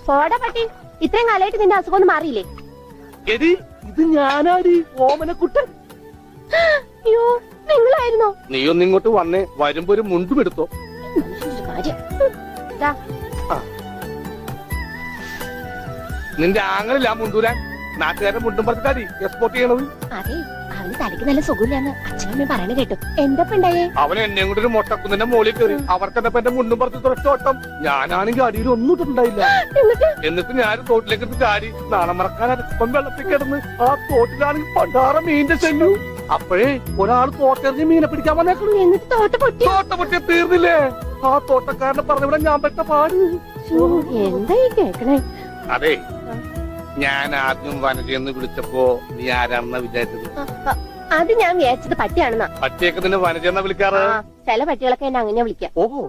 പോടാ പട്ടി, ഇത്രയും കാലമായിട്ട് നിന്റെ അസുഖം ഒന്നും മാറിയില്ലേ? എടി ഇത് ഞാനാടി, ഓമനക്കുട്ടൻ. അയ്യോ, നിങ്ങളായിരുന്നോ? നീ ഒന്നിങ്ങോട്ട് വന്നേ, വരുമ്പോ ഒരു മുണ്ടും എടുത്തോ. കാര്യം ദാ, നിന്റെ ആങ്ങളില്ല മുണ്ടൂരാൻ, നാട്ടുകാരെ മുണ്ടും പറഞ്ഞാടി എക്സ്പോർട്ട് ചെയ്യണത്. അതെ, അവന് തലയ്ക്ക് നല്ല സുഖമില്ലാന്ന് അച്ഛനമ്മയും പറയണ കേട്ടു. എന്തപ്പ ഉണ്ടായേ? അവൻ എന്നെ കൊണ്ട് ഒരു മൊട്ടക്കുന്നിന്റെ മോളിൽ കയറി, അവർക്കെന്നപ്പോ എന്റെ മുണ്ടും പറിച്ച് തുറച്ചോട്ടം. ഞാനാണെങ്കിൽ അടിയിൽ ഒന്നും ഇട്ടിട്ടുണ്ടായില്ല. എന്നിട്ട് ഞാൻ തോട്ടിലേക്ക് എടുത്ത് ചാടി, നാളെ മറക്കാൻ ഇപ്പം വെള്ളത്തിൽ കിടന്ന് ആ തോട്ടിലാണെങ്കിൽ പണ്ടാറ മീനിന്റെ ചെല്ലു. അപ്പോഴേ ഒരാൾ തോട്ടെറിഞ്ഞ് മീനെ പിടിക്കാൻ വന്നേക്കണു. എന്നിട്ട് തോട്ട പൊട്ടിയ തീർന്നില്ലേ? ആ തോട്ടക്കാരനെ പറഞ്ഞവിടെ ഞാൻ പെട്ട പാട്. എന്തായി കേക്കണേ? അതെ, ഞാൻ ആദ്യം വനജയെന്ന് വിളിച്ചപ്പോ നീ ആരാണെന്നാ വിചാരിച്ചത്? അത് ഞാൻ വിചാരിച്ചത് പട്ടിയാണെന്നാ. പട്ടിയൊക്കെ നിന്നെ വനജയെന്നാ വിളിക്കാറ്? ചില പട്ടികളൊക്കെ എന്നെ അങ്ങനെ വിളിക്കാം. ഓഹോ,